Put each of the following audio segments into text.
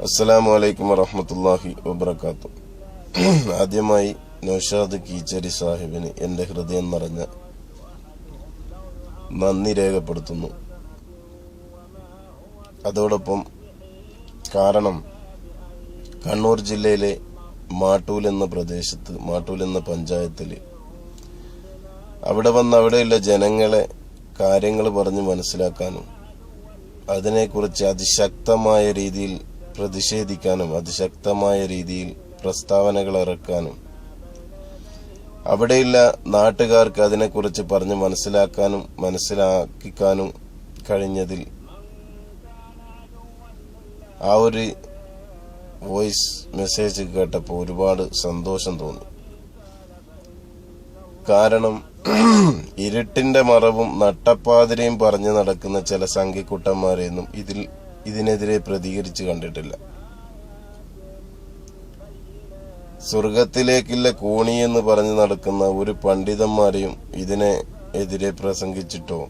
അസ്സലാമു അലൈക്കും വറഹ്മത്തുള്ളാഹി വബറകാതുഹു. ആദ്യമായി നൗഷാദ് കീച്ചേരി സാഹിബിന് എന്റെ ഹൃദയം നിറഞ്ഞ നന്ദി രേഖപ്പെടുത്തുന്നു. അതോടൊപ്പം കാരണം കണ്ണൂർ ജില്ലയിലെ മാട്ടൂൽ എന്ന പ്രദേശത്ത്, മാട്ടൂൽ എന്ന പഞ്ചായത്തില് അവിടെ വന്ന് അവിടെയുള്ള ജനങ്ങളെ കാര്യങ്ങൾ പറഞ്ഞ് മനസ്സിലാക്കാനും അതിനെക്കുറിച്ച് അതിശക്തമായ രീതിയിൽ പ്രതിഷേധിക്കാനും അതിശക്തമായ രീതിയിൽ പ്രസ്താവനകൾ ഇറക്കാനും അവിടെയുള്ള നാട്ടുകാർക്ക് അതിനെക്കുറിച്ച് പറഞ്ഞ് മനസ്സിലാക്കിക്കാനും കഴിഞ്ഞതിൽ ആ ഒരു വോയിസ് മെസ്സേജ് കേട്ടപ്പോൾ ഒരുപാട് സന്തോഷം തോന്നി. കാരണം ഇരുട്ടിന്റെ മറവും നട്ടപ്പാതിരയും പറഞ്ഞു നടക്കുന്ന ചില സംഘിക്കുട്ടന്മാരെയൊന്നും ഇതിനെതിരെ പ്രതികരിച്ച് കണ്ടിട്ടില്ല. സ്വർഗത്തിലേക്കുള്ള കോണി എന്ന് പറഞ്ഞു നടക്കുന്ന ഒരു പണ്ഡിതന്മാരെയും ഇതിനെതിരെ പ്രസംഗിച്ചിട്ടോ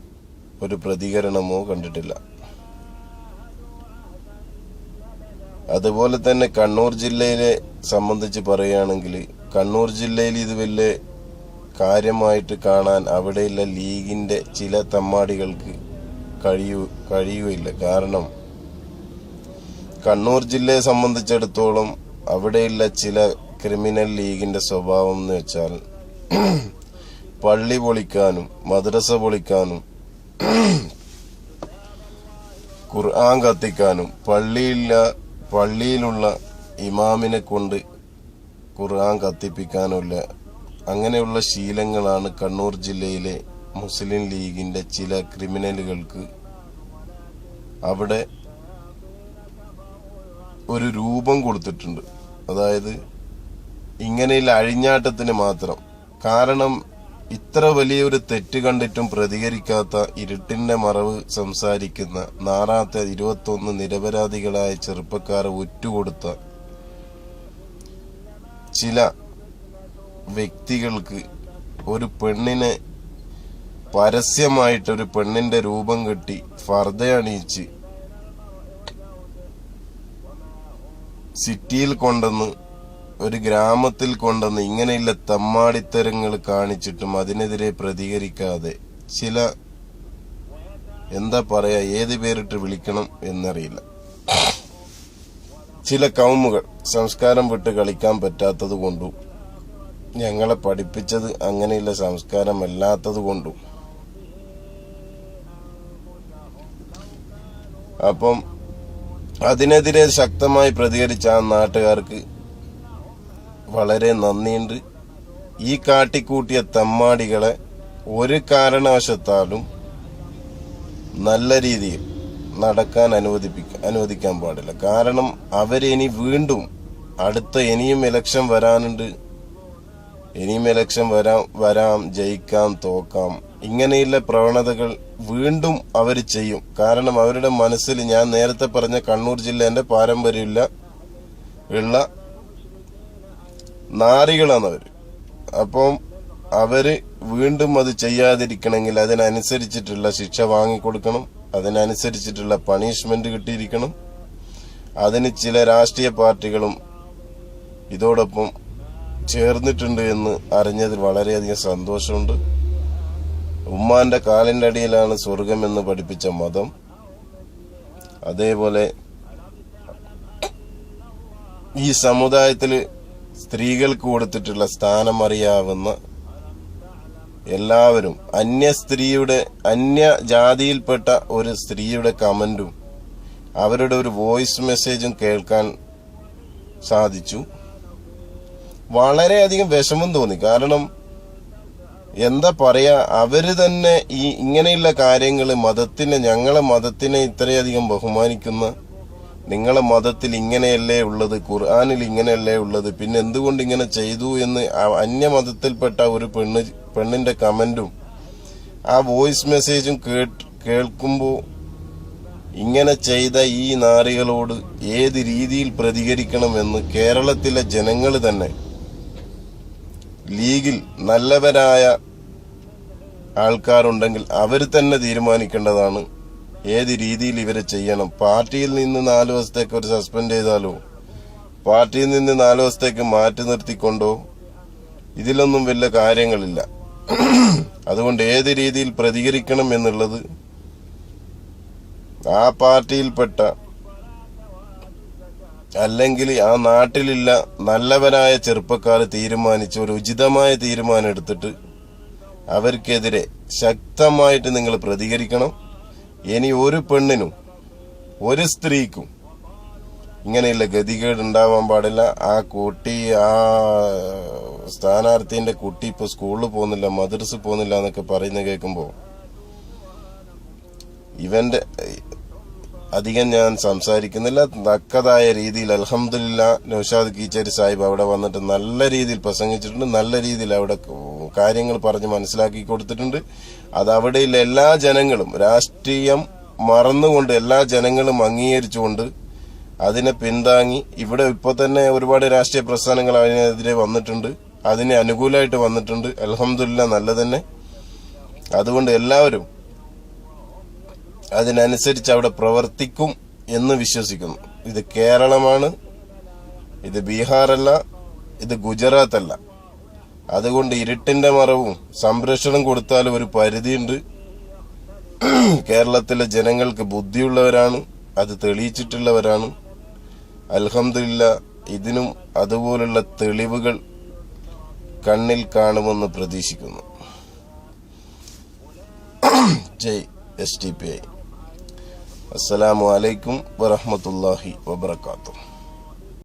ഒരു പ്രതികരണമോ കണ്ടിട്ടില്ല. അതുപോലെ തന്നെ കണ്ണൂർ ജില്ലയിലെ സംബന്ധിച്ച് പറയുകയാണെങ്കിൽ കണ്ണൂർ ജില്ലയിൽ ഇത് വലിയ കാര്യമായിട്ട് കാണാൻ അവിടെയുള്ള ലീഗിന്റെ ചില തമ്മാടികൾക്ക് കഴിയുകയില്ല. കാരണം കണ്ണൂർ ജില്ലയെ സംബന്ധിച്ചിടത്തോളം അവിടെയുള്ള ചില ക്രിമിനൽ ലീഗിന്റെ സ്വഭാവം എന്ന് വെച്ചാൽ പള്ളി പൊളിക്കാനും മദ്രസ പൊളിക്കാനും ഖുർആൻ കത്തിക്കാനും പള്ളിയിലുള്ള ഇമാമിനെ കൊണ്ട് ഖുർആൻ കത്തിപ്പിക്കാനുള്ള അങ്ങനെയുള്ള ശീലങ്ങളാണ് കണ്ണൂർ ജില്ലയിലെ മുസ്ലിം ലീഗിന്റെ ചില ക്രിമിനലുകൾക്ക് അവിടെ ഒരു രൂപം കൊടുത്തിട്ടുണ്ട്. അതായത് ഇങ്ങനെയുള്ള അഴിഞ്ഞാട്ടത്തിന് മാത്രം. കാരണം ഇത്ര വലിയൊരു തെറ്റ് കണ്ടിട്ടും പ്രതികരിക്കാത്ത, ഇരുട്ടിന്റെ മറവ് സംസാരിക്കുന്ന, നാറാത്ത 21 നിരപരാധികളായ ചെറുപ്പക്കാരെ ഒറ്റുകൊടുത്ത ചില വ്യക്തികൾക്ക് ഒരു പെണ്ണിനെ പരസ്യമായിട്ടൊരു പെണ്ണിന്റെ രൂപം കെട്ടി ഫർദ അണിയിച്ച് സിറ്റിയിൽ കൊണ്ടുവന്ന് ഒരു ഗ്രാമത്തിൽ കൊണ്ടുവന്ന് ഇങ്ങനെയുള്ള തമ്മാടിത്തരങ്ങൾ കാണിച്ചിട്ടും അതിനെതിരെ പ്രതികരിക്കാതെ ചില എന്താ പറയാ, ഏത് പേരിട്ട് വിളിക്കണം എന്നറിയില്ല, ചില കൗമുകൾ സംസ്കാരം വിട്ട് കളിക്കാൻ പറ്റാത്തത് കൊണ്ടും ഞങ്ങളെ പഠിപ്പിച്ചത് അങ്ങനെയുള്ള സംസ്കാരമല്ലാത്തത് കൊണ്ടും അപ്പം അതിനെതിരെ ശക്തമായി പ്രതികരിച്ച ആ നാട്ടുകാർക്ക് വളരെ നന്ദിയുണ്ട്. ഈ കാട്ടിക്കൂട്ടിയ തമ്മാടികളെ ഒരു കാരണവശത്താലും നല്ല രീതിയിൽ നടക്കാൻ അനുവദിക്കാൻ പാടില്ല. കാരണം അവരിനി വീണ്ടും ഇനിയും ഇലക്ഷൻ വരാനുണ്ട്. ഇനിയും ഇലക്ഷൻ വരാം, ജയിക്കാം, തോക്കാം, ഇങ്ങനെയുള്ള പ്രവണതകൾ വീണ്ടും അവർ ചെയ്യും. കാരണം അവരുടെ മനസ്സിൽ ഞാൻ നേരത്തെ പറഞ്ഞ കണ്ണൂർ ജില്ലേന്റെ പാരമ്പര്യമില്ല ഉള്ള നാറികളാണ് അവര്. അപ്പം അവര് വീണ്ടും അത് ചെയ്യാതിരിക്കണമെങ്കിൽ അതിനനുസരിച്ചിട്ടുള്ള ശിക്ഷ വാങ്ങിക്കൊടുക്കണം, അതിനനുസരിച്ചിട്ടുള്ള പണിഷ്മെന്റ് കിട്ടിയിരിക്കണം. അതിന് ചില രാഷ്ട്രീയ പാർട്ടികളും ഇതോടൊപ്പം ചേർന്നിട്ടുണ്ട് എന്ന് അറിഞ്ഞതിൽ വളരെയധികം സന്തോഷമുണ്ട്. ഉമ്മാന്റെ കാലിന്റെ അടിയിലാണ് സ്വർഗം എന്ന് പഠിപ്പിച്ച മതം, അതേപോലെ ഈ സമുദായത്തില് സ്ത്രീകൾക്ക് കൊടുത്തിട്ടുള്ള സ്ഥാനം അറിയാവുന്ന എല്ലാവരും അന്യ ജാതിയിൽപ്പെട്ട ഒരു സ്ത്രീയുടെ കമന്റും അവരുടെ ഒരു വോയിസ് മെസ്സേജും കേൾക്കാൻ സാധിച്ചു. വളരെയധികം വിഷമം തോന്നി. കാരണം എന്താ പറയാ, അവര് തന്നെ ഇങ്ങനെയുള്ള കാര്യങ്ങള് ഞങ്ങളെ മതത്തിനെ ഇത്രയധികം ബഹുമാനിക്കുന്ന, നിങ്ങളെ മതത്തിൽ ഇങ്ങനെയല്ലേ ഉള്ളത്, ഖുർആനിൽ ഇങ്ങനെയല്ലേ ഉള്ളത്, പിന്നെ എന്തുകൊണ്ട് ഇങ്ങനെ ചെയ്തു എന്ന് അന്യമതത്തിൽപ്പെട്ട ഒരു പെണ്ണിന്റെ കമന്റും ആ വോയിസ് മെസ്സേജും കേൾക്കുമ്പോ ഇങ്ങനെ ചെയ്ത ഈ നാറികളോട് ഏത് രീതിയിൽ പ്രതികരിക്കണമെന്ന് കേരളത്തിലെ ജനങ്ങൾ തന്നെ, ലീഗിൽ നല്ലവരായ ആൾക്കാരുണ്ടെങ്കിൽ അവർ തന്നെ തീരുമാനിക്കേണ്ടതാണ് ഏത് രീതിയിൽ ഇവരെ ചെയ്യണം. പാർട്ടിയിൽ നിന്ന് 4 ദിവസത്തേക്ക് ഒരു സസ്പെൻഡ് ചെയ്താലോ, പാർട്ടിയിൽ നിന്ന് 4 ദിവസത്തേക്ക് മാറ്റി നിർത്തിക്കൊണ്ടോ ഇതിലൊന്നും വലിയ കാര്യങ്ങളില്ല. അതുകൊണ്ട് ഏത് രീതിയിൽ പ്രതികരിക്കണം എന്നുള്ളത് ആ പാർട്ടിയിൽപ്പെട്ട അല്ലെങ്കിൽ ആ നാട്ടിലില്ല നല്ലവരായ ചെറുപ്പക്കാർ തീരുമാനിച്ച് ഒരു ഉചിതമായ തീരുമാനം എടുത്തിട്ട് അവർക്കെതിരെ ശക്തമായിട്ട് നിങ്ങൾ പ്രതികരിക്കണം. ഇനി ഒരു പെണ്ണിനും ഒരു സ്ത്രീക്കും ഇങ്ങനെയുള്ള ഗതികേട് ഉണ്ടാവാൻ പാടില്ല. ആ കുട്ടി, ആ സ്ഥാനാർത്ഥിന്റെ കുട്ടി ഇപ്പൊ സ്കൂളിൽ പോകുന്നില്ല, മദ്രസ പോകുന്നില്ല എന്നൊക്കെ പറയുന്ന കേൾക്കുമ്പോ ഇവന്റെ അധികം ഞാൻ സംസാരിക്കുന്നില്ല. തക്കതായ രീതിയിൽ അൽഹംദുലില്ലാ നൗഷാദ് കീച്ചേരി സാഹിബ് അവിടെ വന്നിട്ട് നല്ല രീതിയിൽ പ്രസംഗിച്ചിട്ടുണ്ട്. നല്ല രീതിയിൽ അവിടെ കാര്യങ്ങൾ പറഞ്ഞ് മനസ്സിലാക്കി കൊടുത്തിട്ടുണ്ട്. അത് അവിടെയുള്ള എല്ലാ ജനങ്ങളും, രാഷ്ട്രീയം മറന്നുകൊണ്ട് എല്ലാ ജനങ്ങളും അംഗീകരിച്ചുകൊണ്ട് അതിനെ പിന്താങ്ങി, ഇവിടെ ഇപ്പൊ തന്നെ ഒരുപാട് രാഷ്ട്രീയ പ്രസ്ഥാനങ്ങൾ അതിനെതിരെ വന്നിട്ടുണ്ട്, അതിന് അനുകൂലമായിട്ട് വന്നിട്ടുണ്ട്. അൽഹംദുലില്ലാ നല്ല തന്നെ. അതുകൊണ്ട് എല്ലാവരും അതിനനുസരിച്ച് അവിടെ പ്രവർത്തിക്കും എന്ന് വിശ്വസിക്കുന്നു. ഇത് കേരളമാണ്, ഇത് ബീഹാറല്ല, ഇത് ഗുജറാത്ത് അല്ല. അതുകൊണ്ട് ഇരുട്ടിന്റെ മറവും സംരക്ഷണം കൊടുത്താലും ഒരു പരിധിയുണ്ട്. കേരളത്തിലെ ജനങ്ങൾക്ക് ബുദ്ധിയുള്ളവരാണ്, അത് തെളിയിച്ചിട്ടുള്ളവരാണ്. അൽഹംദുലില്ലാ ഇതിനും അതുപോലുള്ള തെളിവുകൾ കണ്ണിൽ കാണുമെന്ന് പ്രതീക്ഷിക്കുന്നു. ജയ് SDPI. അസ്സലാമു അലൈക്കും വറഹ്മത്തുള്ളാഹി വബറകാതുഹു.